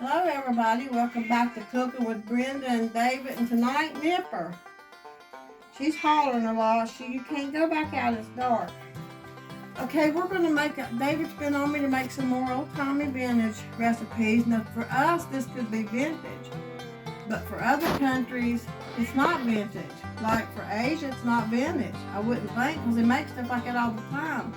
Hello everybody, welcome back to Cooking with Brenda and David, and tonight Nipper. She's hollering a lot. You can't go back out, it's dark. Okay, we're going to David's been on me to make some more old-timey vintage recipes. Now for us, this could be vintage. But for other countries, it's not vintage. Like for Asia, it's not vintage. I wouldn't think, because they make stuff like that all the time.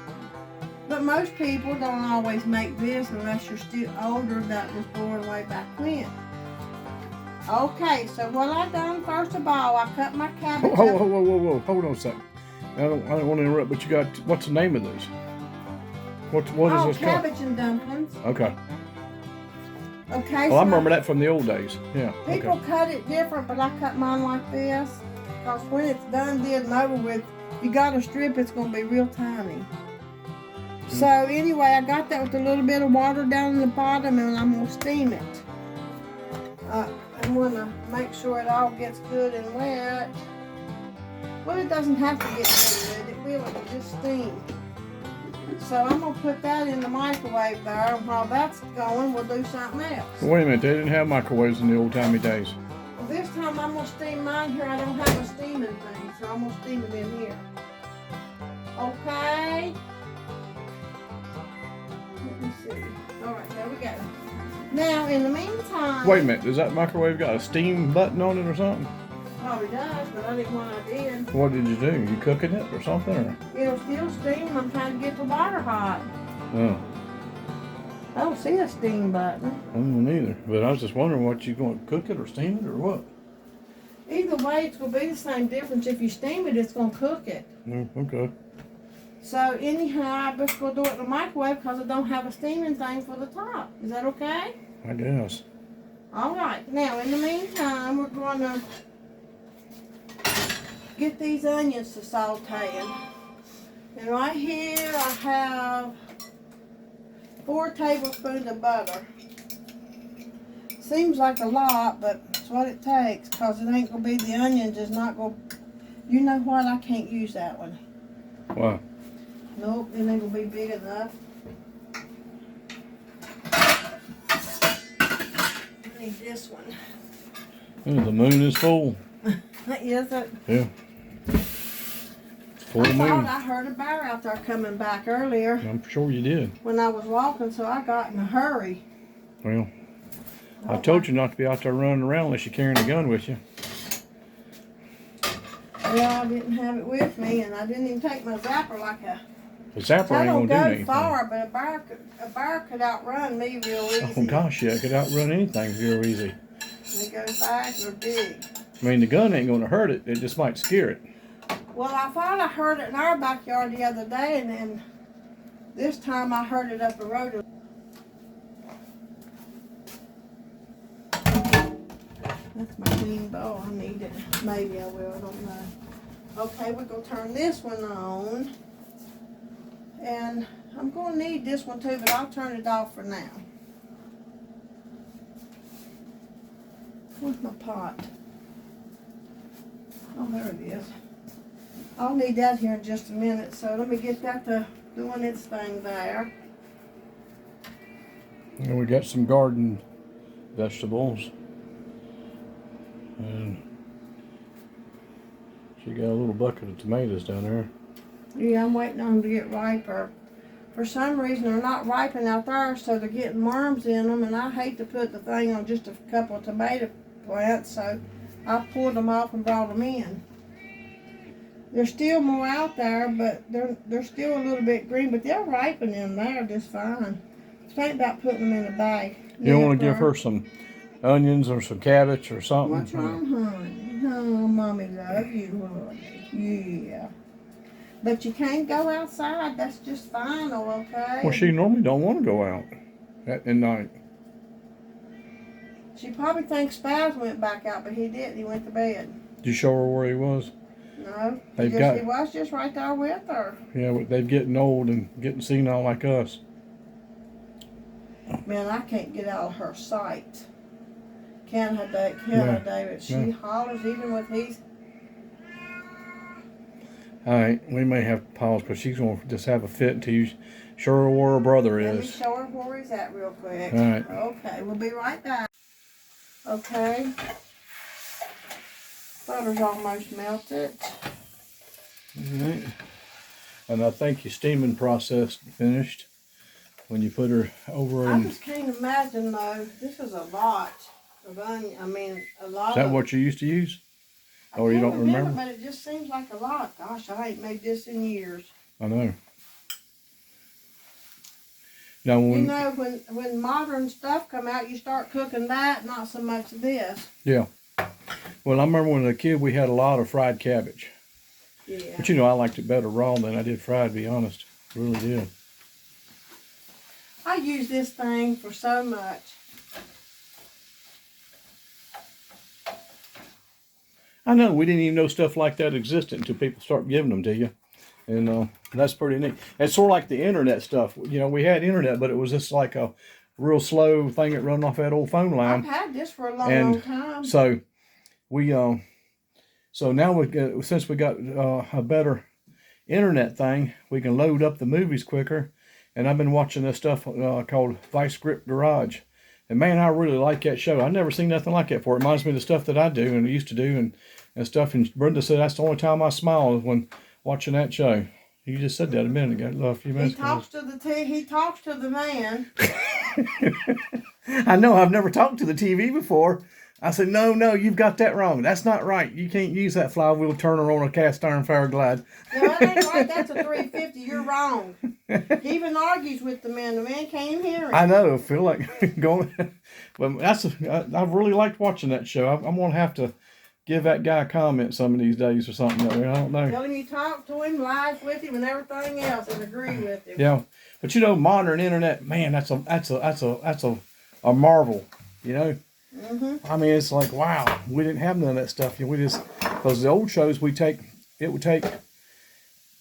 But most people don't always make this unless you're still older, that was born way back when. Okay, so what I done first of all, I cut my cabbage. Whoa. Hold on a second. I don't want to interrupt, but you got, what's the name of this? What is this called? Cabbage and dumplings. Okay. Okay. Well, I remember that from the old days. Yeah. People cut it different, but I cut mine like this. Because when it's done, did, and over with, you got a strip, it's going to be real tiny. So anyway, I got that with a little bit of water down in the bottom, and I'm going to steam it. I'm going to make sure it all gets good and wet. Well, it doesn't have to get good. It will, it'll just steam. So I'm going to put that in the microwave there, and while that's going, we'll do something else. Wait a minute, they didn't have microwaves in the old-timey days. Well, this time I'm going to steam mine here. I don't have a steaming thing, so I'm going to steam it in here. Okay? Let me see. Alright, there we go. Now, in the meantime... Wait a minute, does that microwave got a steam button on it or something? Probably does, but I didn't want to did. What did you do? You cooking it or something? Or? It'll still steam. I'm trying to get the water hot. Oh. I don't see a steam button. I don't either, but I was just wondering what you going to cook it or steam it or what? Either way, it's going to be the same difference. If you steam it, it's going to cook it. Okay. So anyhow, I'm just going to do it in the microwave because I don't have a steaming thing for the top. Is that okay? I guess. Alright, now in the meantime, we're going to get these onions to sautéing. And right here I have 4 tablespoons of butter. Seems like a lot, but it's what it takes, because it ain't going to be, the onions is not going to, you know what, I can't use that one. Why? Nope, it ain't going to be big enough. I need this one. Oh, the moon is full. Is it? Yeah. Full moon. I heard a bear out there coming back earlier. I'm sure you did. When I was walking, so I got in a hurry. Well, I told you not to be out there running around unless you're carrying a gun with you. Well, I didn't have it with me, and I didn't even take my zapper like a... The zapper ain't don't gonna do go anything. far, but a bear could outrun me real easy. Oh gosh, yeah, it could outrun anything real easy. They go fast or big. I mean, the gun ain't gonna hurt it. It just might scare it. Well, I thought I heard it in our backyard the other day, and then this time I heard it up the road. That's my clean bowl. I need it. Maybe I will. I don't know. Okay, we're going to turn this one on. And I'm going to need this one too, but I'll turn it off for now. Where's my pot? Oh, there it is. I'll need that here in just a minute, so let me get that to doing its thing there. And we got some garden vegetables. And she got a little bucket of tomatoes down there. Yeah, I'm waiting on them to get riper. For some reason, they're not ripening out there, so they're getting worms in them, and I hate to put the thing on just a couple of tomato plants, so I pulled them off and brought them in. There's still more out there, but they're still a little bit green, but they'll ripen in there just fine. Think about putting them in a bag. You want to give her some onions or some cabbage or something? What's wrong, honey? Oh, Mommy love you, honey. Yeah. But you can't go outside. That's just fine, okay? Well, she normally don't want to go out at night. She probably thinks Spaz went back out, but he didn't. He went to bed. Did you show her where he was? No. He was just right there with her. Yeah, but they're getting old and getting senile like us. Man, I can't get out of her sight. Can I, David? She hollers even with these. All right, we may have to pause because she's going to just have a fit until Show her where her brother Let me is. show her where he's at real quick. All right. Okay, we'll be right back. Okay. Butter's almost melted. All right. And I think your steaming process finished when you put her over. I just can't imagine though. This is a lot of onion. I mean, a lot. Is that what you used to use? Or you don't remember? But it just seems like a lot. Gosh, I ain't made this in years. I know. Now, when modern stuff come out, you start cooking that, not so much this. Yeah. Well, I remember when I was a kid, we had a lot of fried cabbage. Yeah. But I liked it better raw than I did fried, to be honest. I really did. I use this thing for so much. I know, we didn't even know stuff like that existed until people start giving them to you. And that's pretty neat. It's sort of like the internet stuff. We had internet, but it was just like a real slow thing that run off that old phone line. I've had this for a long time. So now since we got a better internet thing, we can load up the movies quicker. And I've been watching this stuff called Vice Grip Garage. And man, I really like that show. I've never seen nothing like it before. It reminds me of the stuff that I do and used to do and stuff. And Brenda said that's the only time I smile is when watching that show. You just said that a minute ago, a few minutes ago. He talks to the man. I know, I've never talked to the TV before. I said, no, you've got that wrong. That's not right. You can't use that flywheel turner on a cast iron Fireglide. No, that ain't right. That's a 350. You're wrong. He even argues with the man. The man can't even hear him. I know. I feel like going. But I've really liked watching that show. I'm going to have to give that guy a comment some of these days or something. I don't know. Tell him you talk to him, laugh with him, and everything else, and agree with him. Yeah, but modern internet, man, that's a marvel. Mm-hmm. I mean, it's like, wow, we didn't have none of that stuff. Because the old shows it would take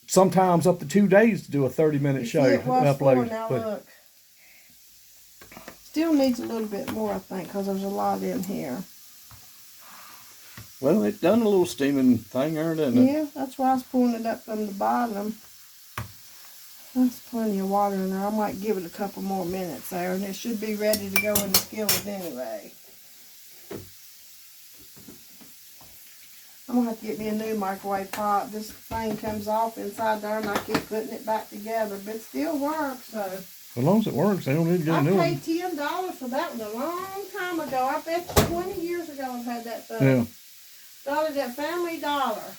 sometimes up to 2 days to do a 30-minute show it was upload. Now look. Still needs a little bit more, I think, because there's a lot in here. Well, it done a little steaming thing there, didn't it? Yeah, that's why I was pulling it up from the bottom. That's plenty of water in there. I might give it a couple more minutes there, and it should be ready to go in the skillet anyway. I'm going to have to get me a new microwave pot. This thing comes off inside there, and I keep putting it back together, but it still works, so. As long as it works, they don't need to get a new one. I paid $10 for that one a long time ago. I bet you 20 years ago I've had that thing. Yeah. Got it at Family Dollar.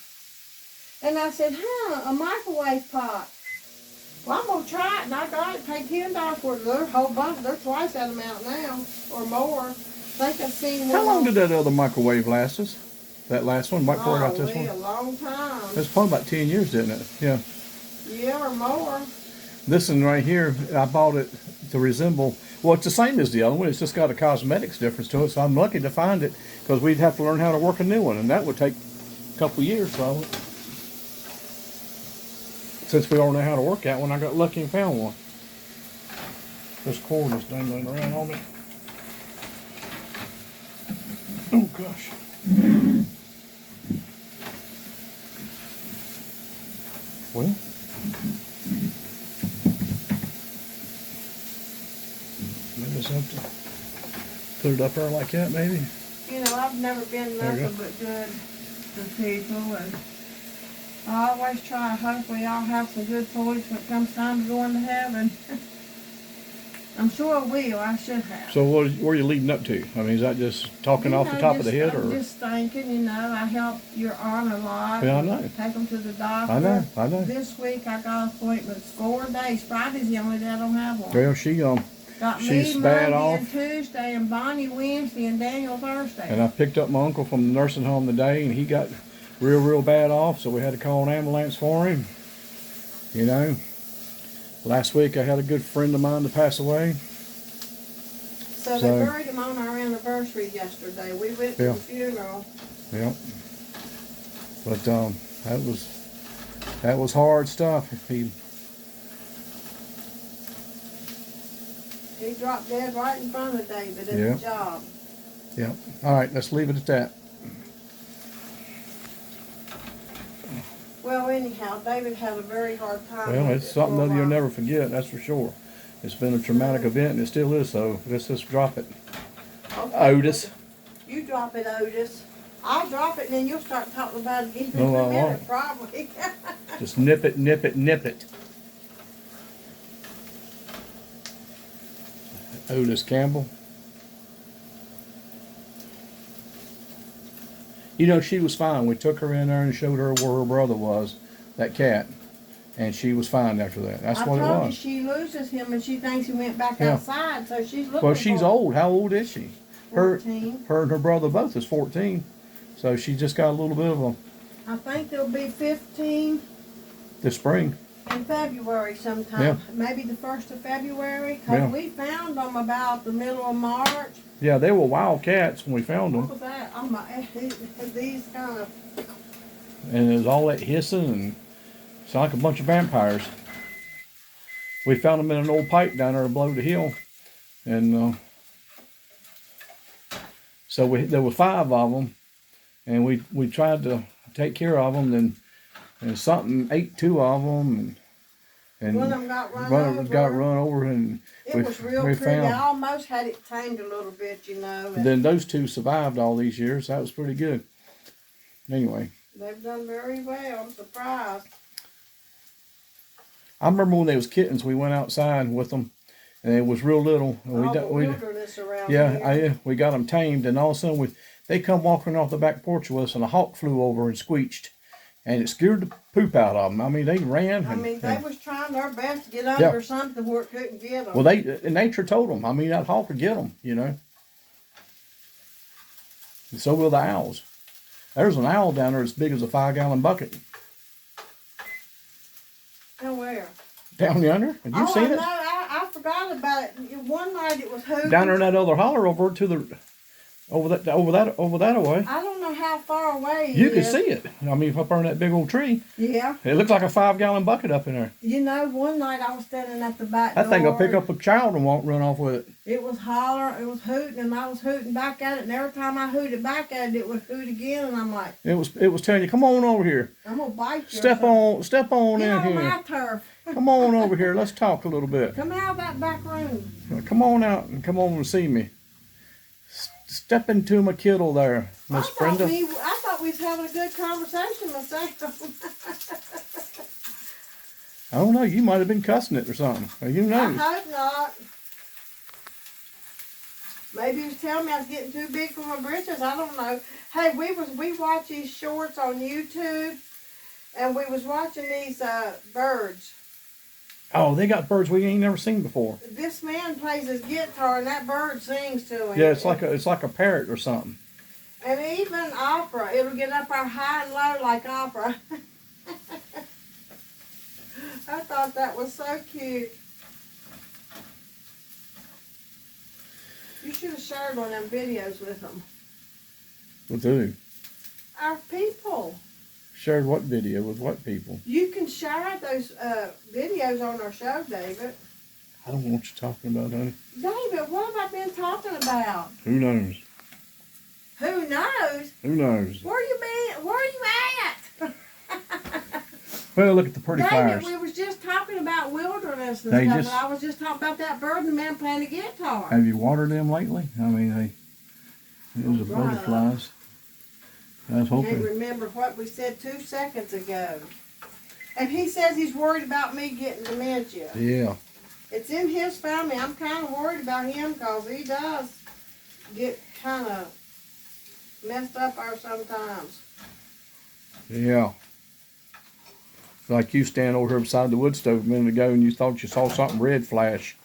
And I said, a microwave pot. Well, I'm going to try it, and I got it, paid $10 for it. They're a whole bunch. They're twice that amount now, or more. I think I've seen one. How long did that other microwave last us? That last one, right before I got this one? A long time. It's probably about 10 years, didn't it? Yeah. Yeah, or more. This one right here, I bought it to resemble, well, it's the same as the other one. It's just got a cosmetics difference to it, so I'm lucky to find it because we'd have to learn how to work a new one, and that would take a couple years probably. Since we don't know how to work that one, I got lucky and found one. This cord is dangling around on me. Oh, gosh. Well, maybe it's have to put it up there like that, maybe. I've never been nothing but good to people, and I always try. Hopefully, I'll have some good toys when it comes time to go into heaven. I'm sure I will. I should have. So what are you leading up to? I mean, is that just talking off the top of the head, or? I'm just thinking, I help your aunt a lot. Yeah, I know. Take them to the doctor. I know. This week I got appointments 4 days. Friday's the only day I don't have one. Well, got she's me bad Monday off. and Tuesday, and Bonnie Wednesday, and Daniel Thursday. And I picked up my uncle from the nursing home today, and he got real bad off, so we had to call an ambulance for him. Last week I had a good friend of mine to pass away. So they buried him on our anniversary yesterday. We went to the funeral. Yeah. But that was hard stuff. He dropped dead right in front of David at the job. Yeah. All right, let's leave it at that. Well, anyhow, David had a very hard time. Well, with it's it something for a that you'll while. never forget, that's for sure. It's been a traumatic event, and it still is, so let's just drop it. Okay, Otis. You drop it, Otis. I'll drop it, and then you'll start talking about it again No, in I a minute, won't. probably. Just nip it, nip it, nip it. Otis Campbell. You know, she was fine. We took her in there and showed her where her brother was, that cat. And she was fine after that. That's what it I told you was. she loses him, and she thinks he went back Yeah. outside, so she's looking Well, she's for old. How old is she? 14. Her and her brother both is 14. So she just got a little bit of a I think they'll be 15 this spring. in February sometime. Yeah. Maybe the 1st of February, because Yeah. we found them about the middle of March. Yeah, they were wild cats when we found What them. was that? Oh my, these kind of, And there's all that hissing and it's like a bunch of vampires. We found them in an old pipe down there below the hill. And so there were 5 of them. And we tried to take care of them. And something ate 2 of them. And one of them got run over. got run over. And It we, was real we pretty. I found. almost had it tamed a little bit, you know. And Then those 2 survived all these years. That was pretty good. Anyway. they've done very well. I'm surprised. I remember when they was kittens, we went outside with them, and it was real little. And All the wilderness around yeah, here. we got them tamed, and all of a sudden they come walking off the back porch with us, and a hawk flew over and squeaked, and it scared the poop out of them. I mean, they ran. I mean, they and, was trying their best to get under something where it couldn't get them. well, nature told them. I mean, that hawk would get them, you know. And so will the owls. There's an owl down there as big as a 5-gallon bucket. Now where? Down yonder. Have you seen I it? know. I forgot about it. One night it was hooting. Down there in that other holler over to the over that away. I don't know how far away it You can is. see it. I mean, up on that big old tree. Yeah. It looks like a 5-gallon bucket up in there. You know, one night I was standing at the back That door. thing will pick up a child and won't run off with it. It was hollering, it was hooting, and I was hooting back at it, and every time I hooted back at it, it would hoot again, and I'm like, It was telling you, come on over here. I'm gonna bite you. Step on Get in on here. my turf. Come on over here. Let's talk a little bit. Come out of that back room. Come on out and come over and see me. Step into my kittle there, Miss Brenda. I thought we was having a good conversation myself. I don't know. You might have been cussing it or something. Who I knows? hope not. Maybe he was telling me I was getting too big for my britches. I don't know. Hey, we watch these shorts on YouTube, and we was watching these birds. Oh, they got birds we ain't never seen before. This man plays his guitar, and that bird sings to him. Yeah, it's like a parrot or something. And even opera, it'll get up our high and low like opera. I thought that was so cute. You should have shared one of them videos with them. With who? Our people. Shared what video with what people? You can share those videos on our show, David. I don't know what you're talking about, honey. David, what have I been talking about? Who knows? Who knows? Who knows? Where you been? Where you at? Well, look at the pretty David, flowers. we was just talking about wilderness and They stuff, just- and I was just talking about that bird and the man playing the guitar. Have you watered them lately? I mean, those are Right. butterflies. I was I can't hoping. remember what we said 2 seconds ago. And he says he's worried about me getting dementia. Yeah. It's in his family. I'm kind of worried about him because he does get kind of messed up there sometimes. Yeah. Like you stand over here beside the wood stove a minute ago and you thought you saw something red flash.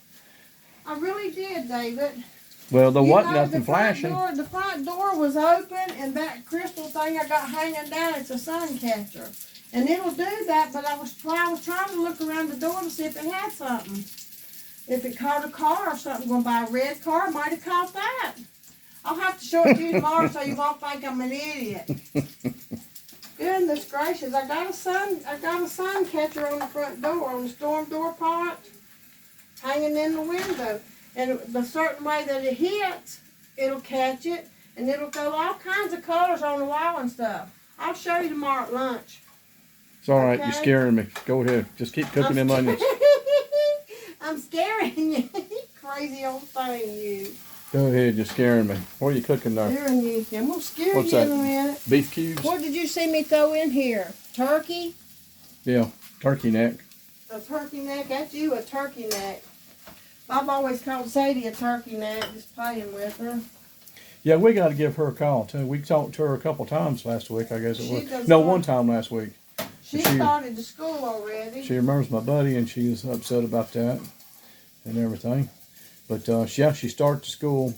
I really did, David. Well, there You wasn't know, nothing flashing. The front door was open, and that crystal thing I got hanging down, it's a sun catcher. And it'll do that, but I was trying to look around the door to see if it had something. If it caught a car or something going by, a red car, it might have caught that. I'll have to show it to you tomorrow so you won't think I'm an idiot. Goodness gracious, I got a sun catcher on the front door, on the storm door pot, hanging in the window. And the certain way that it hits, it'll catch it, and it'll go all kinds of colors on the wall and stuff. I'll show you tomorrow at lunch. It's all right. Okay? You're scaring me. Go ahead. Just keep cooking them onions. I'm scaring you. Crazy old thing, you. Go ahead. You're scaring me. What are you cooking there? Scaring you. I'm gonna scare What's you that? in a minute. Beef cubes? What did you see me throw in here? Turkey? Yeah. Turkey neck. A turkey neck? That's you, a turkey neck. I've always called Sadie a turkey neck, just playing with her. Yeah, we got to give her a call too. We talked to her a couple times last week, I guess it was. does No, not. one time last week. She started to school already. She remembers my buddy, and she's upset about that and everything. But yeah, she started to school,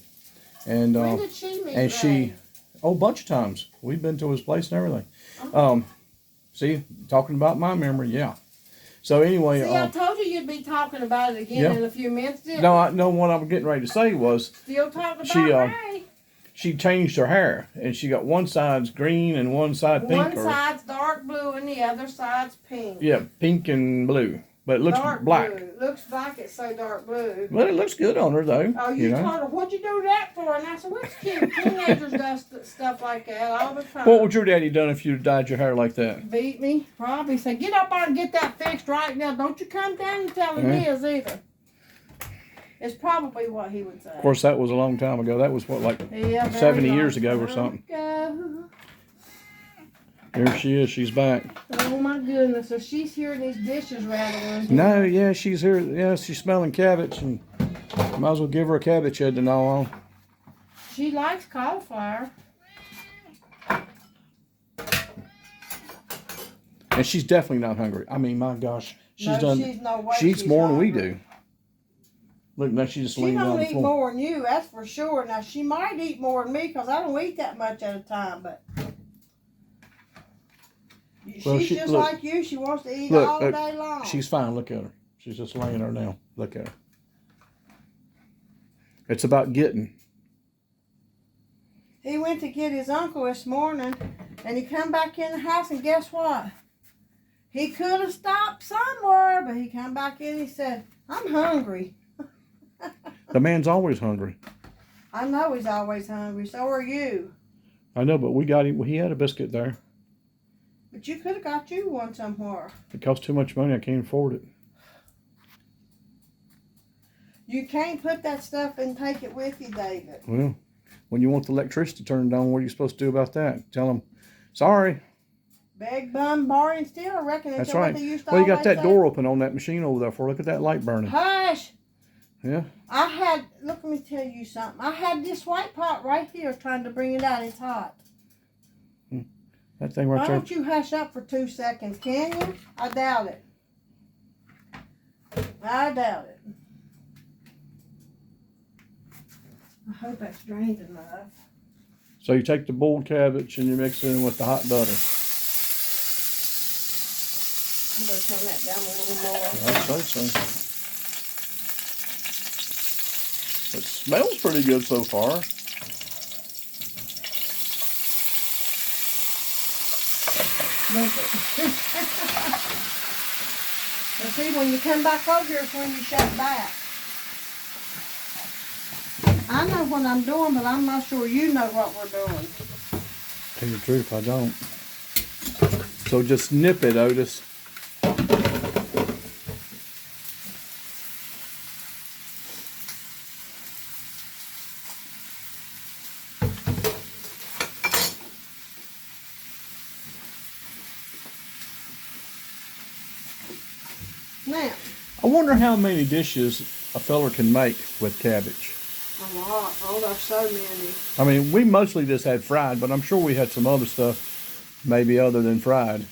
and When did she meet and Ray? she, a bunch of times. We've been to his place and everything. See, talking about my memory, yeah. So anyway, See, I told you you'd be talking about it again yeah. in a few minutes. Didn't no, I know what I was getting ready to say was Still talking about Ray. she changed her hair, and she got one side's green and one side pink. One side's dark blue and the other side's pink. Yeah, pink and blue, but it looks Dark black. Blue. Looks like it's so dark blue. Well, it looks good on her though. Oh, you know? told her, what'd you do that for? And I said, what's cute? Teenagers do stuff like that all the time. What would your daddy done if you dyed your hair like that? Beat me? Probably say, get up there and get that fixed right now. Don't you come down and tell him his either. It's probably what he would say. Of course, that was a long time ago. That was what, like Yeah, 70 years ago or something. There she is. She's back. Oh my goodness! So she's hearing these dishes rattling. No, yeah, she's here. Yeah, she's smelling cabbage, and might as well give her a cabbage head to gnaw on. She likes cauliflower. And she's definitely not hungry. I mean, my gosh, she's No, done. she's no way She eats more than we hungry. do. Look, now she just She leaned on don't the eat floor. more than you, that's for sure. Now she might eat more than me because I don't eat that much at a time, but Well, she's just look, like you. She wants to eat look, all day long. She's fine. Look at her. She's just laying there now. Look at her. It's about getting. He went to get his uncle this morning, and he come back in the house, and guess what? He could have stopped somewhere, but he come back in and he said, I'm hungry. The man's always hungry. I know he's always hungry. So are you. I know, but we got him. He had a biscuit there. But you could have got you one somewhere. It costs too much money. I can't afford it. You can't put that stuff and take it with you, David. Well, when you want the electricity turned on, what are you supposed to do about that? Tell them, sorry. Beg, bum, bar, and steal. I reckon That's that's right. what they used to Well, you got always that say. door open on that machine over there for. Look at that light burning. Hush. Yeah. Look, let me tell you something. I had this white pot right here trying to bring it out. It's hot. That thing right Why there. don't you hush up for 2 seconds, can you? I doubt it. I doubt it. I hope that's drained enough. So you take the boiled cabbage and you mix it in with the hot butter. I'm going to turn that down a little more. I'd say so. It smells pretty good so far. Look it. But see, when you come back over here, it's when you shut back. I know what I'm doing, but I'm not sure you know what we're doing. Tell you the truth, I don't. So just nip it, Otis. Now, I wonder how many dishes a feller can make with cabbage. a lot. Oh, there's so many. I mean, we mostly just had fried, but I'm sure we had some other stuff, maybe other than fried.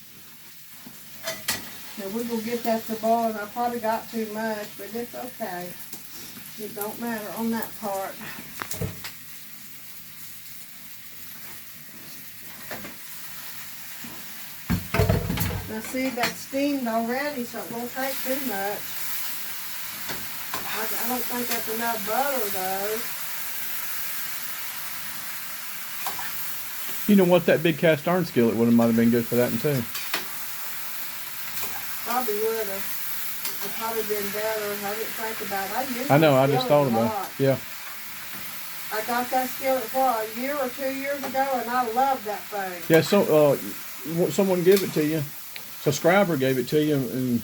Now, we're going to get that to boil, and I probably got too much, but it's okay. It don't matter on that part. Now, see, that's steamed already, so it won't take too much. I don't think that's enough butter, though. You know what? That big cast iron skillet might have been good for that one too. Probably would have. It'd probably been better. I didn't think about it. I know. I just thought about it. Yeah. I got that skillet for a year or 2 years ago, and I love that thing. Yeah. So, someone give it to you. subscriber gave it to you, and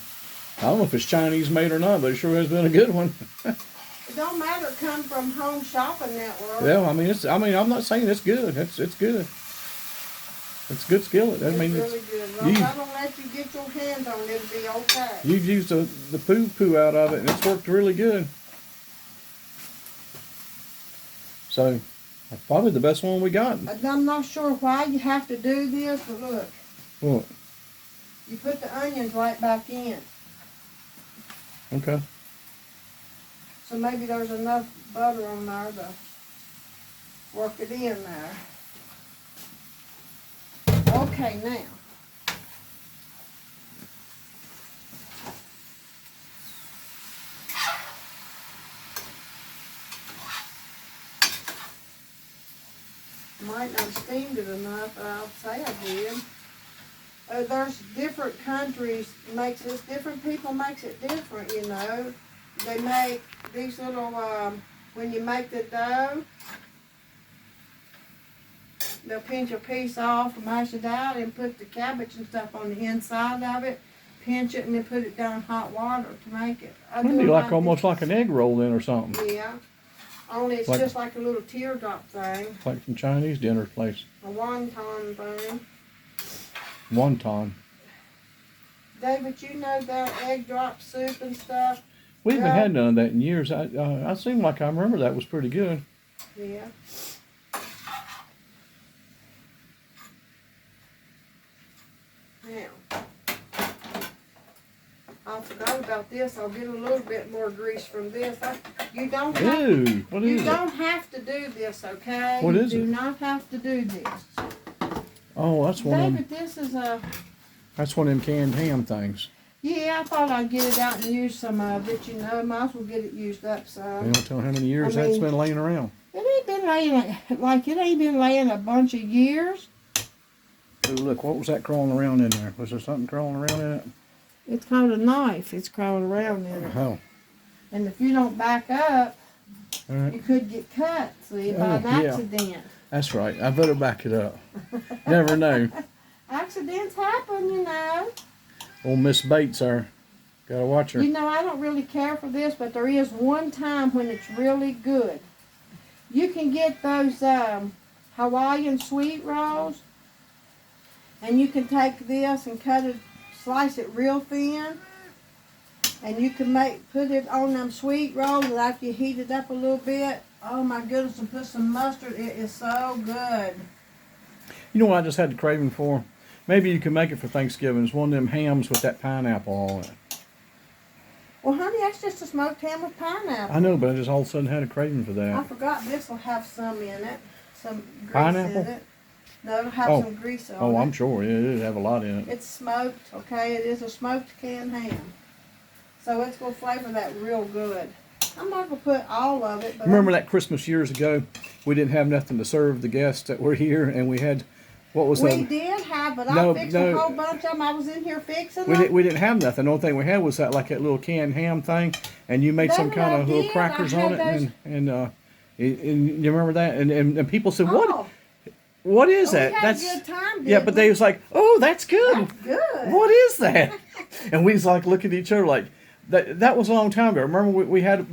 I don't know if it's Chinese made or not, but it sure has been a good one. It don't matter. It come from Home Shopping Network. Yeah, I mean, I'm not saying it's good. It's good. It's good skillet. I mean, really good. As long as I don't let you get your hands on it, it'll be okay. You've used the poo out of it, and it's worked really good. So, that's probably the best one we got. I'm not sure why you have to do this, but look. What? You put the onions right back in. Okay. So maybe there's enough butter on there to work it in there. Okay, now. Might not have steamed it enough, but I'll say I did. There's different countries makes this, different people makes it different, you know. They make these little, when you make the dough, they'll pinch a piece off, mash it out, and put the cabbage and stuff on the inside of it, pinch it, and then put it down in hot water to make it. Maybe like almost like an egg roll then or something. Yeah. Only it's just like a little teardrop thing. Like some Chinese dinner place. A wonton thing. Wonton. David, you know that egg drop soup and stuff? We haven't had none of that in years. I seem like I remember that was pretty good. Yeah. Now, I forgot about this. I'll get a little bit more grease from this. You don't have, Ew, what is you it? don't have to do this, okay? What is you it? do not have to do this. Oh, that's one David, of them. this is a... That's one of them canned ham things. Yeah, I thought I'd get it out and use some of it, you know. Might as well get it used up some. You don't tell how many years that's been laying around. It ain't been laying, like it ain't been laying a bunch of years. Ooh, look, what was that crawling around in there? Was there something crawling around in it? It's called a knife. It's crawling around in it. Oh. And if you don't back up, Right. you could get cut, see, by an accident. That's right. I better back it up. Never know. Accidents happen, you know. Old Miss Bates there. Gotta watch her. You know, I don't really care for this, but there is one time when it's really good. You can get those Hawaiian sweet rolls, and you can take this and slice it real thin, and you can put it on them sweet rolls, and after you heat it up a little bit, oh my goodness, and put some mustard, it is so good. You know what I just had the craving for? Maybe you can make it for Thanksgiving. It's one of them hams with that pineapple on it. Well, honey, that's just a smoked ham with pineapple. I know, but I just all of a sudden had a craving for I that. forgot this will have some in it, some grease Pineapple? in it. No, it'll have some grease on it. Oh, I'm sure. It'd have a lot in it. It's smoked, okay? It is a smoked canned ham. So it's going to flavor that real good. I'm not going to put all of it, but... Remember that Christmas years ago? We didn't have nothing to serve the guests that were here, and we had... What was that? We did have, but No, I fixed a whole bunch of them. I was in here fixing them. We didn't have nothing. The only thing we had was that little canned ham thing, and you made some kind of little crackers on it, and you remember that? And people said, what is that? We had a good time, yeah, but they was like, oh, that's good. That's good. What is that? And we was like looking at each other like that was a long time ago. Remember we had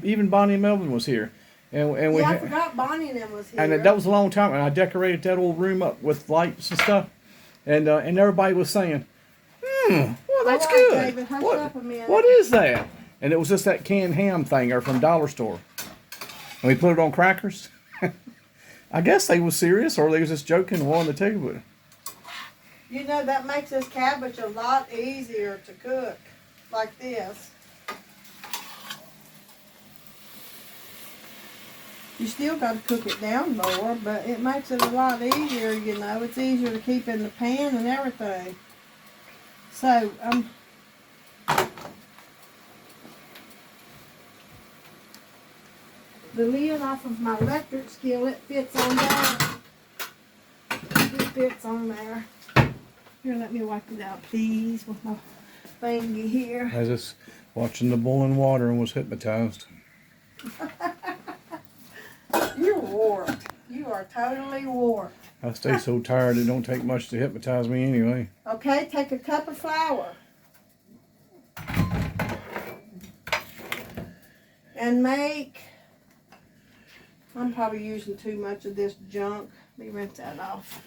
even Bonnie and Melvin was here. And we I forgot Bonnie and them was here. And that was a long time. And I decorated that old room up with lights and stuff. And everybody was saying, well, that's good. David, hush up a minute. What is that? And it was just that canned ham thing or from Dollar Store. And we put it on crackers. I guess they was serious or they was just joking and wanted to take it. You know, that makes this cabbage a lot easier to cook like this. You still got to cook it down more, but it makes it a lot easier, you know. It's easier to keep in the pan and everything. So, the lid off of my electric skillet fits on there. It fits on there. Here, let me wipe it out, please, with my thingy here. I was just watching the boiling water and was hypnotized. You're warped. You are totally warped. I stay so tired it don't take much to hypnotize me anyway. Okay, take a cup of flour. And make, I'm probably using too much of this junk. Let me rinse that off.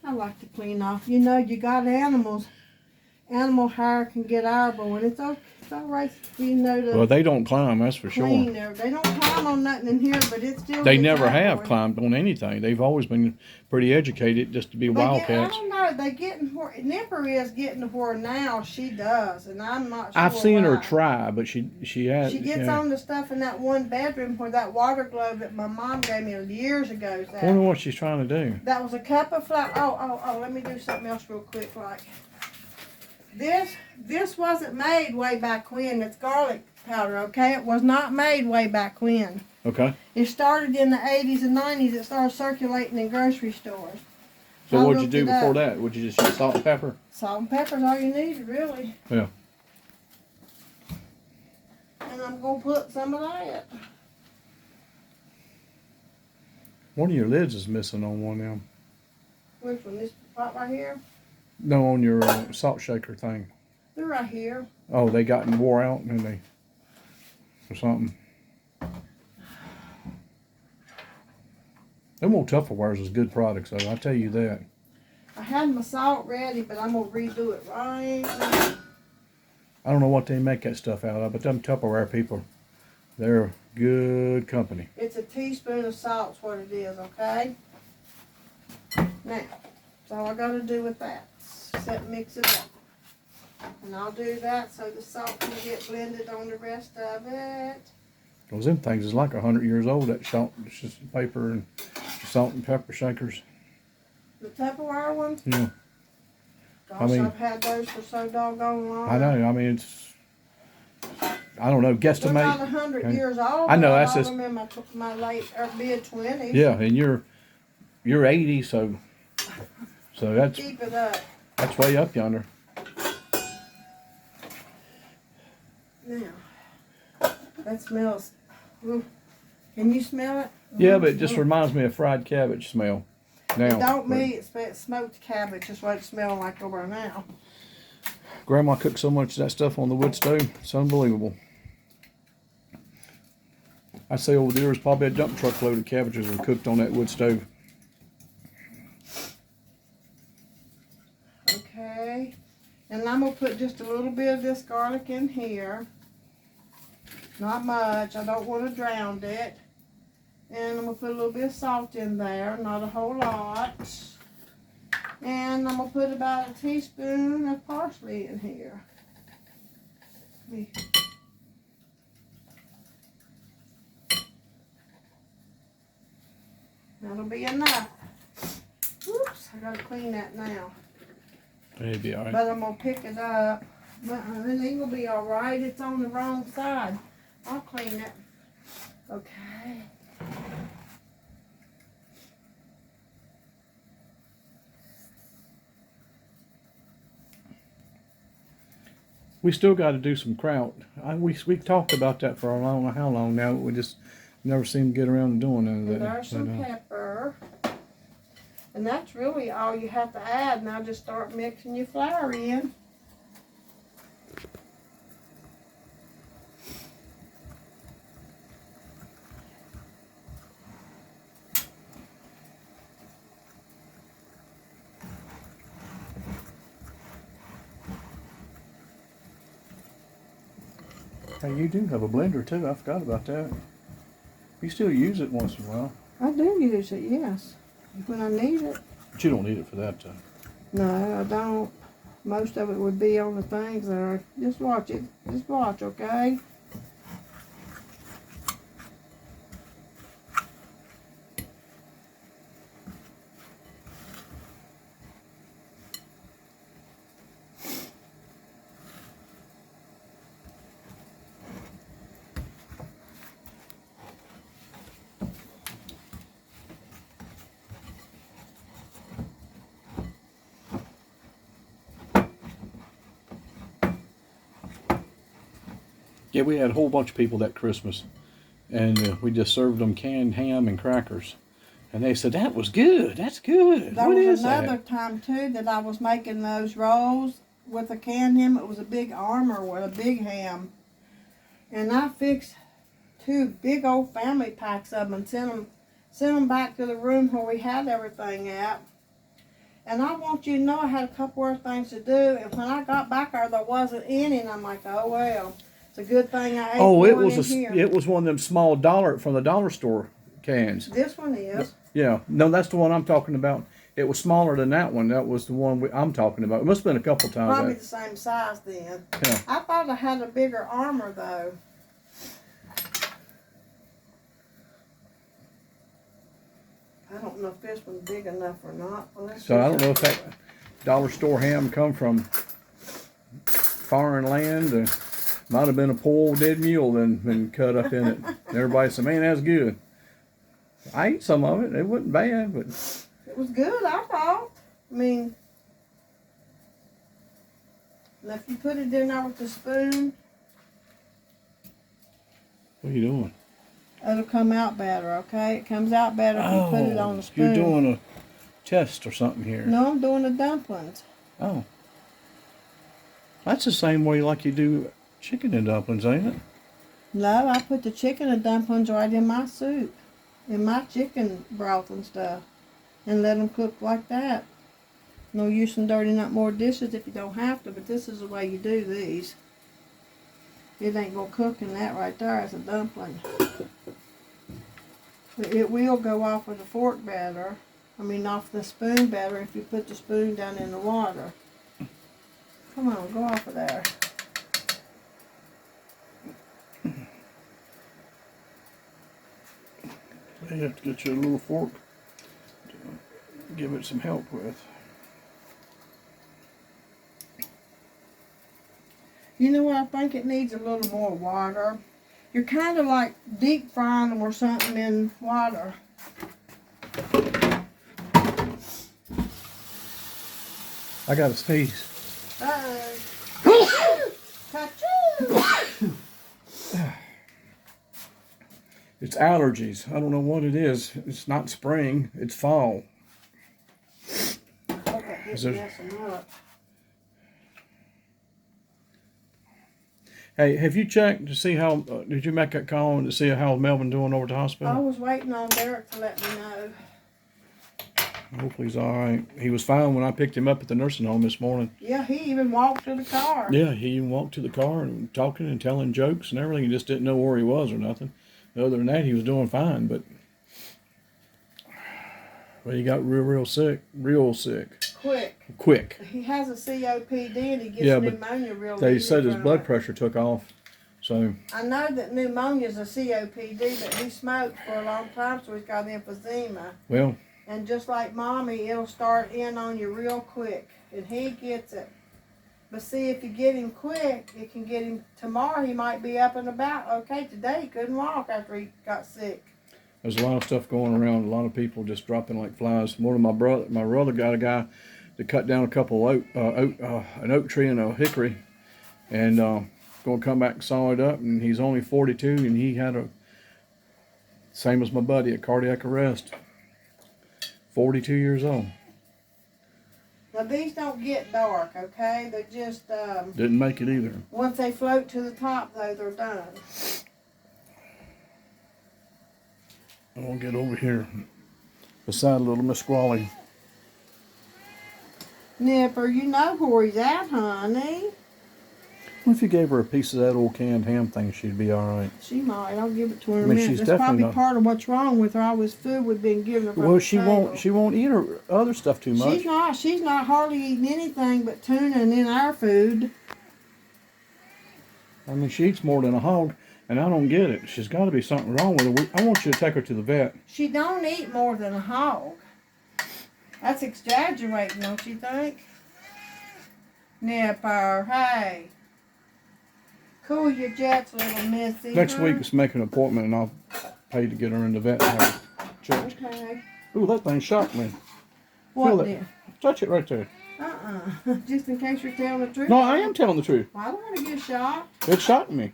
I like to clean off. You know, you got animals. Animal hair can get airborne. It's all right, you know, to Well, they don't climb, that's for clean sure. there. They don't climb on nothing in here, but it's still They gets never have airborne. climbed on anything. They've always been pretty educated just to be I wildcats. don't know. They getting where Nipper is getting to where now she does, and I'm not sure. I've seen her why. try, but she has. She gets on the stuff in that one bedroom where that water glove that my mom gave me years ago is I at. wonder what she's trying to do. That was a cup of flour. Oh, let me do something else real quick. Like this wasn't made way back when. It's garlic powder, okay? It was not made way back when. Okay. It started in the 80s and 90s. It started circulating in grocery stores. So I what'd you looked do it before up. that? Would you just use salt and pepper? Salt and pepper's all you need, really. Yeah. And I'm going to put some of that. One of your lids is missing on one of them. Which one? This pot right here? No, on your salt shaker thing. They're right here. Oh, they got and wore out, and they or something. Them old Tupperwares is good products, though. I tell you that. I had my salt ready, but I'm going to redo it right now. I don't know what they make that stuff out of, but them Tupperware people, they're good company. It's a teaspoon of salt's what it is, okay? Now, that's all I got to do with that. Set mix it up. And I'll do that so the salt can get blended on the rest of it. Those them things is like 100 years old. That salt, it's just paper and salt and pepper shakers. The Tupperware ones? Yeah. Gosh, I mean- I've had those for so doggone long. I know. I mean, it's. I don't know. They're Guesstimate. not 100 Okay. years old. I know, but that's I bought just- them in my late or mid-20s. Yeah, and you're 80, so that's Keep it up. way up yonder. Now, that smells. Ooh. Can you smell it? Yeah, but it just reminds me of fried cabbage smell. Now, It don't but me. It's smoked cabbage. That's what it smells like over now. Grandma cooked so much of that stuff on the wood stove. It's unbelievable. I say over there was probably a dump truck load of cabbages were cooked on that wood stove. Okay. And I'm going to put just a little bit of this garlic in here. Not much. I don't want to drown it. And I'm going to put a little bit of salt in there. Not a whole lot. And I'm going to put about a teaspoon of parsley in here. That'll be enough. Oops, I got to clean that now. It'd be all right. But I'm going to pick it up. But it ain't going to be all right. It's on the wrong side. I'll clean it. Okay. We still got to do some kraut. We talked about that for a long, how long now? We just never seem to get around to doing none of And that. there's some pepper. And that's really all you have to add. Now just start mixing your flour in. Hey, you do have a blender too. I forgot about that. You still use it once in a while, I do use it, yes. When I need it. but you don't need it for that time. No, I don't. Most of it would be on the things that are. Just watch it. Just watch, okay? Yeah, we had a whole bunch of people that Christmas. and we just served them canned ham and crackers. And they said, that was good. That's good. There What was is another that? time too that I was making those rolls with a canned ham. It was a big armor with a big ham. And I fixed 2 big old family packs of them and sent them back to the room where we had everything at. And I want you to know I had a couple other things to do. And when I got back there wasn't any. And I'm like, oh well. It's a good thing I ate It one was in here. it was one of them small from the dollar store cans. This one is. Yeah, no, that's the one I'm talking about. It was smaller than that one. That was the one I'm talking about. It must have been a couple times. Probably the same size then. Yeah. I thought I had a bigger armor though. I don't know if this one's big enough or not. Well, So I don't know if that dollar store ham come from foreign land. Might have been a poor old dead mule and been cut up in it. Everybody said, man, that's good. I ate some of it. It wasn't bad, but it was good, I thought. I mean, and if you put it in there with the spoon, what are you doing? it'll come out better, okay? It comes out better if you put it on the spoon. You're doing a test or something here. No, I'm doing the dumplings. Oh. That's the same way like you do chicken and dumplings, ain't it? No, I put the chicken and dumplings right in my soup, in my chicken broth and stuff, and let them cook like that. No use in dirtying up more dishes if you don't have to, but this is the way you do these. It ain't gonna cook in that right there as a dumpling. But it will go off with a fork better. I mean, off the spoon better if you put the spoon down in the water. Come on, go off of there. You have to get you a little fork to give it some help with. You know what? I think it needs a little more water. You're kind of like deep frying them or something in water. I got to sneeze. Uh-oh. Ka-choo! It's allergies. I don't know what it is. It's not spring. It's fall. Okay, Is just there- mess them up. Hey, have you checked to see how? Did you make that call to see how Melvin doing over at the I hospital? was waiting on Derek to let me know. Hopefully he's all right. He was fine when I picked him up at the nursing home this morning. Yeah, he even walked to the car. Yeah, he even walked to the car and talking and telling jokes and everything. He just didn't know where he was or nothing. Other than that, he was doing fine. But he got real sick. Quick. He has a COPD and he gets Yeah, but pneumonia real They easy said his from blood it. pressure took off. So I know that pneumonia's a COPD, but he smoked for a long time, so he's got emphysema. well, And just like mommy, it'll start in on you real quick, and he gets it. But see, if you get him quick, it can get him tomorrow. He might be up and about. Okay, today he couldn't walk after he got sick. there's a lot of stuff going around. A lot of people just dropping like flies. One of my brother got a guy that cut down a couple of an oak tree and a hickory, and going to come back and saw it up. And he's only 42, and he had same as my buddy, a cardiac arrest. 42 years old. Now these don't get dark, okay? They just Didn't make it either. once they float to the top, though, they're done. I'm gonna get over here beside little Miss Squally. Nipper, you know where he's at, honey. Well, if you gave her a piece of that old canned ham thing, she'd be all right. She might. I'll give it to her in I a mean, minute. she's That's definitely probably not- part of what's wrong with her. All this food we've been giving her from Well, the she table. won't eat her other stuff too much. She's not hardly eating anything but tuna and then our food. I mean, she eats more than a hog, and I don't get it. She's got to be something wrong with her. I want you to take her to the vet. She don't eat more than a hog. That's exaggerating, don't you think? Nipper, hey. Cool your jets, little missy. Next huh? week, let's make an appointment, and I'll pay to get her in the vet and have her checked. Okay. Ooh, that thing shocked me. What Feel it. then? Touch it right there. Just in case you're telling the truth. No, I am telling the truth. Well, I don't want to get shot. It shocked me.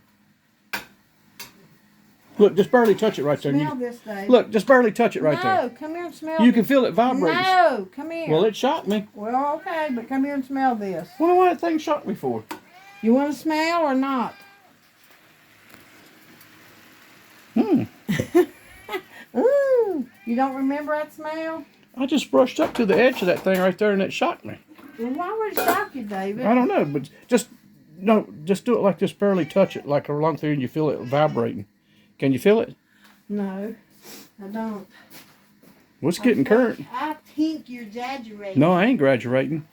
Look, just barely touch it right there. Smell this, Dave. Look, just barely touch it right there. No, come here and smell You this. can feel it vibrating. No, come here. Well, it shocked me. Well, okay, but come here and smell this. Wonder why that thing shocked me for. You want to smell or not? Ooh, you don't remember that smell? I just brushed up to the edge of that thing right there and it shocked me. Well, why would it shock you, David? I don't know, but just do it like this, barely touch it, like along through and you feel it vibrating. Can you feel it? No, I don't. Well, it's getting current. I think you're exaggerating. No, I ain't graduating.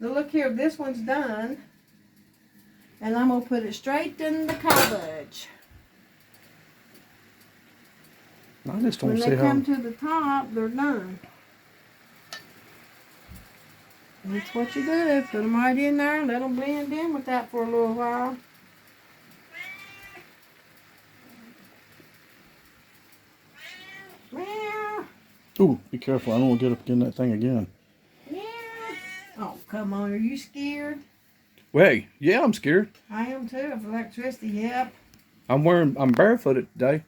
Now look here, this one's done. And I'm going to put it straight in the cabbage. I just don't When see they how. come to the top, they're done. And that's what you do. Put them right in there, let them blend in with that for a little while. Meow. Ooh, be careful. I don't want to get up against that thing again. Meow. Oh, come on. Are you scared? Well, hey, yeah, I'm scared. I am too of electricity, yep. I'm barefooted today.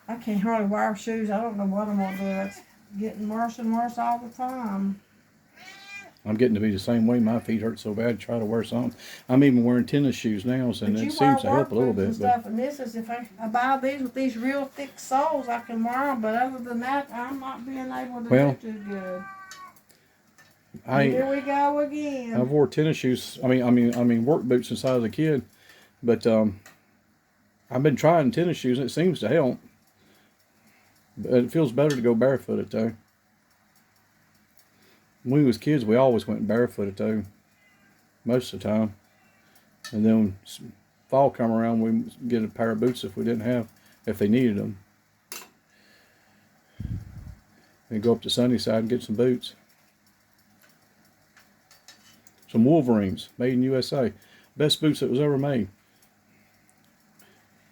I can't hardly wear shoes. I don't know what I'm going to do. It's getting worse and worse all the time. I'm getting to be the same way. My feet hurt so bad. Try to wear something. I'm even wearing tennis shoes now, so But it you seems to wear help a little work boots bit. and stuff, and this is if I buy these with these real thick soles, I can wear them. But other than that, I'm not being able to Well, do too good. But Here we go again. I've wore tennis shoes. I mean work boots since I was a kid, but I've been trying tennis shoes and it seems to help. But it feels better to go barefooted though. When we was kids, we always went barefooted though, most of the time. And then when fall come around, we'd get a pair of boots if they needed them. And go up to Sunnyside and get some boots. Some Wolverines, made in USA. Best boots that was ever made.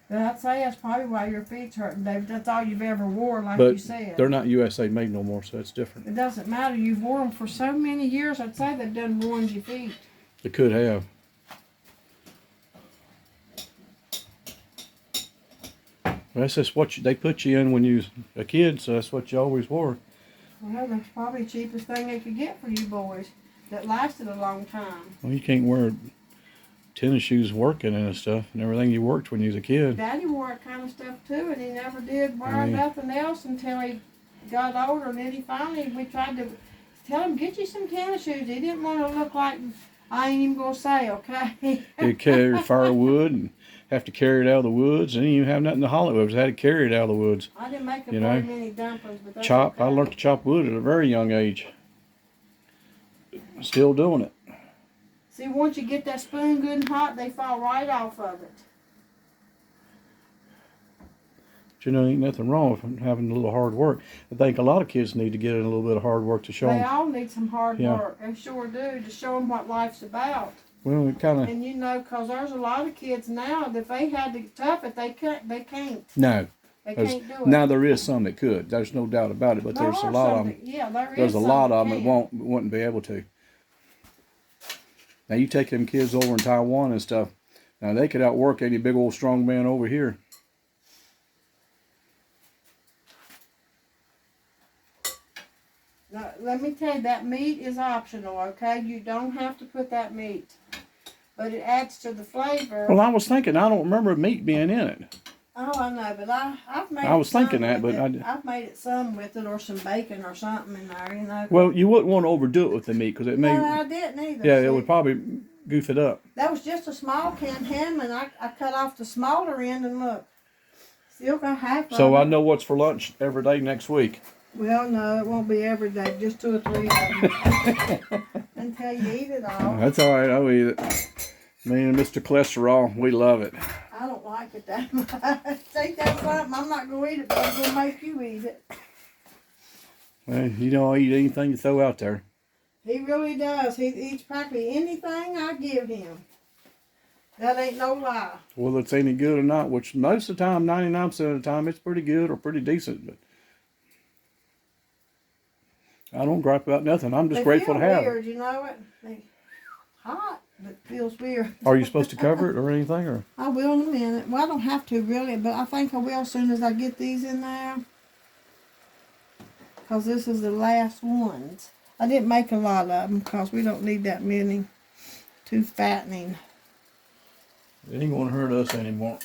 But I'd say that's probably why your feet's hurting, David. That's all you've ever wore, like But you said. they're not USA made no more, so it's different. It doesn't matter. You've worn them for so many years. I'd say they've done ruined your feet. They could have. That's just what they put you in when you was a kid, so that's what you always wore. Well, that's probably the cheapest thing they could get for you boys. That lasted a long time. Well, you can't wear tennis shoes working and stuff and everything you worked when you was a kid. Daddy wore that kind of stuff too, and he never did wear nothing else until he got older. And then we tried to tell him, get you some tennis shoes. He didn't want to look like, I ain't even going to say, okay? He'd carry firewood and have to carry it out of the woods. And he didn't even have nothing to haul it with. Had to carry it out of the woods. I didn't make him very many dumplings, but that's Chop. okay. I learned to chop wood at a very young age. Still doing it. See, once you get that spoon good and hot, they fall right off of it. But you know, ain't nothing wrong with having a little hard work. I think a lot of kids need to get in a little bit of hard work to show They them. all need some hard work. They sure do, to show them what life's about. Well, it kind of... And you know, because there's a lot of kids now that if they had to tough it, they can't. No. They can't do it. Now there is some that could. There's no doubt about it. But There there's a are lot some of them. that- yeah, there There's is a some lot that of them that can't. wouldn't be able to. Now you take them kids over in Taiwan and stuff. Now they could outwork any big old strong man over here. Now, let me tell you, that meat is optional, okay? You don't have to put that meat. But it adds to the flavor. Well, I was thinking, I don't remember meat being in it. Oh, I know, but I've made I was some thinking that, with but it. I've made it some with it, or some bacon or something in there, you know. Well, you wouldn't want to overdo it with the meat because it may. No, I didn't either. Yeah, see? it would probably goof it up. That was just a small canned ham, and I cut off the smaller end, and look. Still got half of So it. I know what's for lunch every day next week. Well, no, it won't be every day, just 2 or 3 of them. Until you eat it all. That's all right. I'll eat it. Me and Mr. Cholesterol, we love it. I don't like it that much. Take that something, I'm not going to eat it, but I'm going to make you eat it. Well, you don't eat anything you throw out there. He really does. He eats practically anything I give him. That ain't no lie. Whether it's any good or not, which most of the time, 99% of the time, it's pretty good or pretty decent. But I don't gripe about nothing. I'm just grateful to have it. Weird, you know it. They hot. but it feels weird. Are you supposed to cover it or anything? Or I will in a minute. Well, I don't have to really, but I think I will as soon as I get these in there. Because this is the last ones. I didn't make a lot of them because we don't need that many. Too fattening. it ain't gonna hurt us anymore.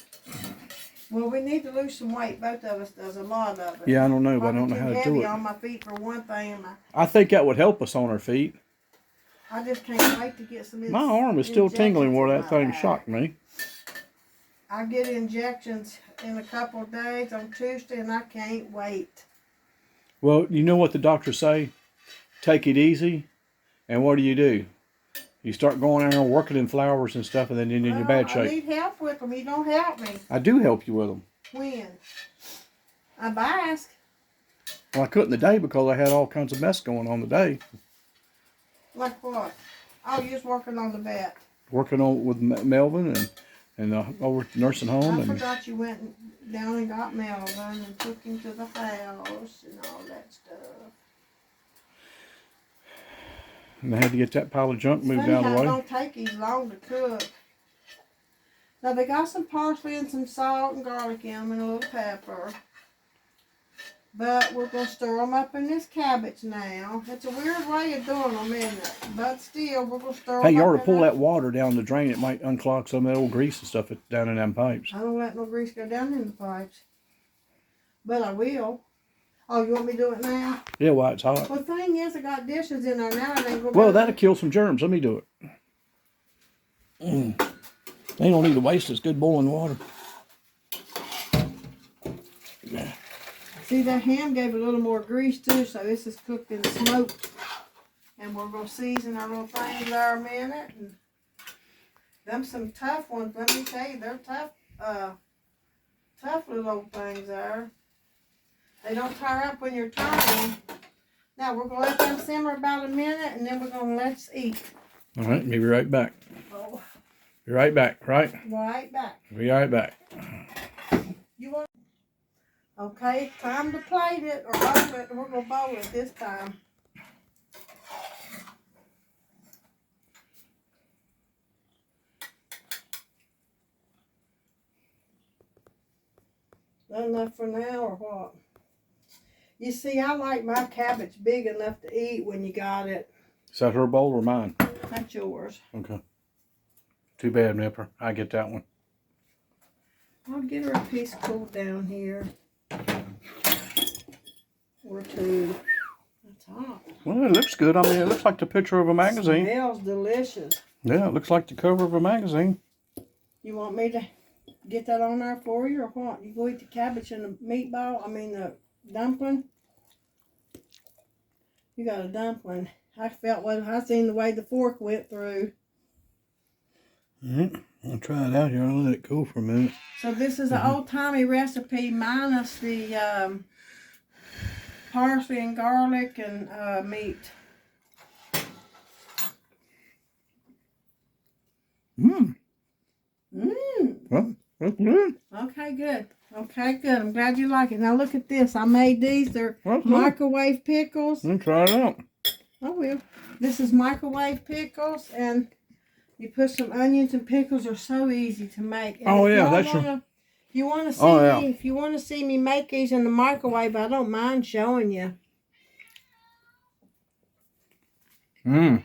Well, we need to lose some weight. Both of us does a lot of it. Yeah, I don't know, but I don't know how to do it. On my feet for one thing. And I think that would help us on our feet. I just can't wait to get some. My arm is still tingling where injections in that thing my back. shocked me. I get injections in a couple of days on Tuesday, and I can't wait. Well, you know what the doctors say? Take it easy. And what do? You start going out and working in flowers and stuff, and then you're in bad I shape. need help with them. You don't help me. I do help you with them. When? I've asked. Well, I couldn't today because I had all kinds of mess going on today. Like what? Oh, you're just working on the vet. Working on with Melvin and over at the nursing home. I forgot you went down and got Melvin and took him to the house and all that stuff. And I had to get that pile of junk moved out of the way. It don't take these long to cook. Now they got some parsley and some salt and garlic in them and a little pepper. But we're going to stir them up in this cabbage now. It's a weird way of doing them, isn't it? But still, we're going to stir them up. Hey, you ought to pull that water down the drain. It might unclog some of that old grease and stuff down in them pipes. I don't let no grease go down in the pipes. But I will. Oh, you want me to do it now? Yeah, while it's hot. Well, the thing is, I got dishes in there now. And they go Well, back. that'll kill some germs. Let me do it. They don't need to waste this good boiling water. Yeah. See, that ham gave a little more grease too, so this is cooked and smoked. And we're going to season our little things there a minute. And them some tough ones, let me tell you, they're tough, tough little old things there. They don't tear up when you're turning. Now, we're going to let them simmer about a minute, and then we're going to let's eat. All right, be right back. Oh, Be right back, right? right back. Be right back. You want? Okay, time to plate it or bowl it. We're going to bowl it this time. Not enough for now or what? You see, I like my cabbage big enough to eat when you got it. Is that her bowl or mine? That's yours. Okay. Too bad, Nipper. I get that one. I'll get her a piece cooled down here. Or two. That's hot. Well, it looks good. I mean, it looks like the picture of a magazine. Smells delicious. Yeah, it looks like the cover of a magazine. You want me to get that on there for you or what? You go eat the cabbage and the meatball? I mean the dumpling? You got a dumpling. I felt when I seen the way the fork went through. Alright, I'll try it out here. I'll let it cool for a minute. So this is an old-timey recipe minus the parsley and garlic and meat. Mmm. Mmm. Well, that's good. Okay, good. Okay, good. I'm glad you like it. Now look at this. I made these. They're That's good. microwave pickles. Let's try it out. I will. This is microwave pickles, and you put some onions and pickles. Are so easy to make. And Oh, if yeah, y'all that's wanna, you want to see Oh, yeah. me? If you want to see me make these in the microwave, I don't mind showing you. Mmm.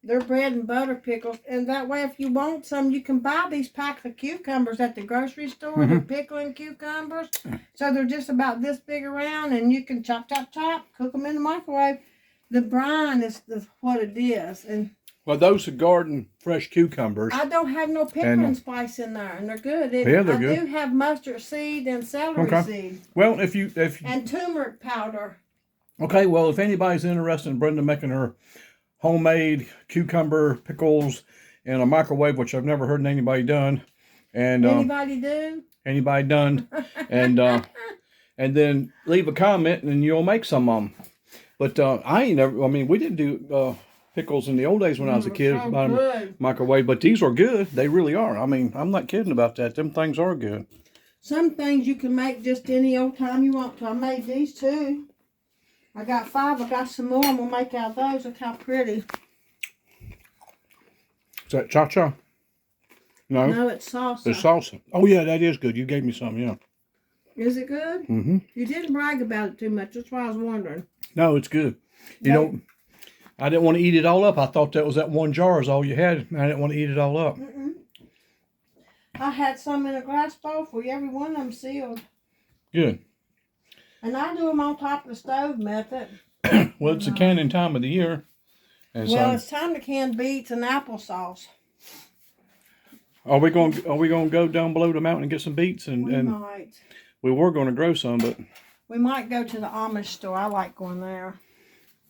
They're bread and butter pickles, and that way, if you want some, you can buy these packs of cucumbers at the grocery store. They're pickling cucumbers, so they're just about this big around, and you can chop, chop, chop, cook them in the microwave. The brine is what it is, and Well, those are garden fresh cucumbers. I don't have no pickling spice in there, and they're good. Yeah, they're good. I do have mustard seed and celery seed Well, if you and turmeric powder. okay, well, if anybody's interested in Brenda making her homemade cucumber pickles in a microwave, which I've never heard anybody done, and Anybody do? and then leave a comment and you'll make some of them. But I ain't never. I mean, we didn't do pickles in the old days when I was a kid. So By good. microwave, but these are good. They really are. I mean, I'm not kidding about that. Them things are good. Some things you can make just any old time you want to. I made these too. I got 5. I got some more. I'm going to make out of those. Look how pretty. Is that cha-cha? No. No, it's salsa. It's salsa. Oh, yeah, that is good. You gave me some, yeah. Is it good? Mm-hmm. You didn't brag about it too much. That's why I was wondering. No, it's good. You know, I didn't want to eat it all up. I thought that was that one jar is all you had. I didn't want to eat it all up. Mm-mm. I had some in a glass bowl for you. Every one of them sealed. Good. And I do them on top of the stove method. Well, it's the canning time of the year. And Well, so, it's time to can beets and applesauce. are we going to go down below the mountain and get some beets? We might. We were going to grow some, but We might go to the Amish store. I like going there.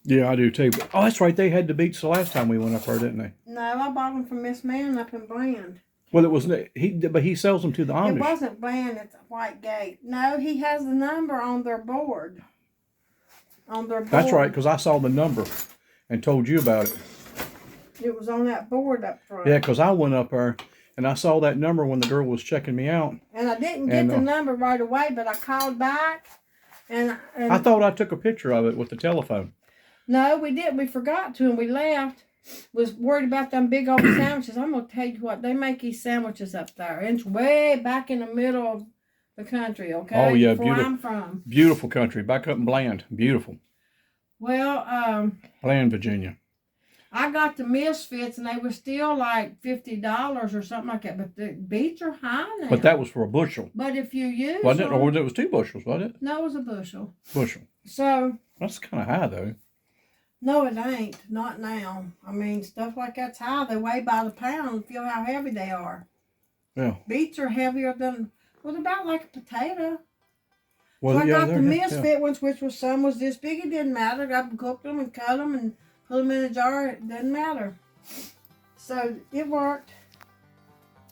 yeah, I do too. But, oh, that's right. They had the beets the last time we went up there, didn't they? No, I bought them from Miss Man up in Brand. Well, it was but he sells them to the Amish. It wasn't Brand. It's White Gate. No, he has the number on their board. On their board. That's right, because I saw the number and told you about it. It was on that board up front. Yeah, because I went up there and I saw that number when the girl was checking me out. And I didn't get the number right away, but I called back. And I thought I took a picture of it with the telephone. No, we didn't. We forgot to, and we left. Was worried about them big old sandwiches. I'm going to tell you what, they make these sandwiches up there. And it's way back in the middle of the country, okay? Oh, yeah, where I'm from. Beautiful country, back up in Bland. Beautiful. Well, Bland, Virginia. I got the Misfits, and they were still like $50 or something like that. But the beets are high now. But that was for a bushel. But if you use Wasn't it? them, Or it was 2 bushels, wasn't it? no, it was a bushel. Bushel. So, That's kind of high, though. no, it ain't. Not now. I mean, stuff like that's high. They weigh by the pound. Feel how heavy they are. Yeah. Beets are heavier than, well, they're about like a potato. Well, So I yeah, got the they're- Misfit ones, which was some was this big. It didn't matter. I cooked them and cut them and put them in a jar. It didn't matter. So it worked.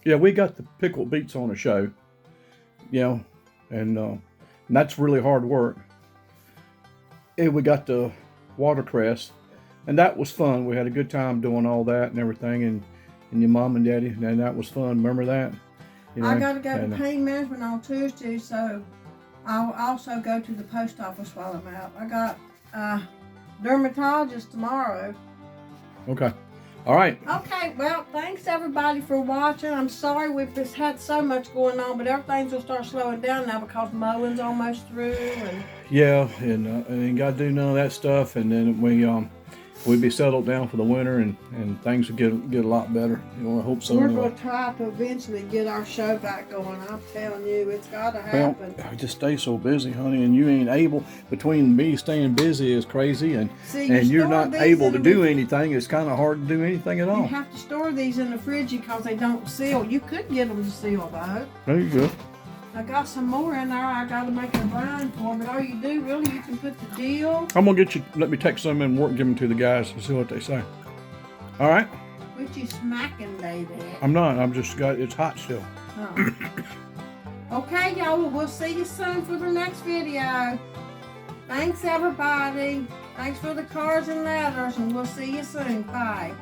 Yeah, we got the pickled beets on the show. You know, and that's really hard work. And we got the watercress, and that was fun. We had a good time doing all that and everything, and your mom and daddy, and that was fun. Remember that? You know, I got to go and, to pain management on Tuesday, so I'll also go to the post office while I'm out. I got dermatologist tomorrow. Okay. All right. Okay, well, thanks everybody for watching. I'm sorry we've just had so much going on, but everything's will start slowing down now because mowing's almost through. And Yeah, and ain't got to do none of that stuff, and then we'd be settled down for the winter, and things would get a lot better. You know, I hope so. we're going to try to eventually get our show back going. I'm telling you, it's got to happen. Well, I just stay so busy, honey, and you ain't able. Between me staying busy is crazy, and See, you you're store not these able in to the do anything. It's kind of hard to do anything at You all. have to store these in the fridge because they don't seal. You could get them to seal though. There you go. I got some more in there. I got to make a brine for, but all you do really, you can put the dill. I'm gonna get you. Let me take some and give them to the guys and see what they say. All right. What you smacking, baby? I'm not. I'm just got. It's hot still. Oh. Okay, y'all. We'll see you soon for the next video. Thanks, everybody. Thanks for the cards and letters, and we'll see you soon. Bye.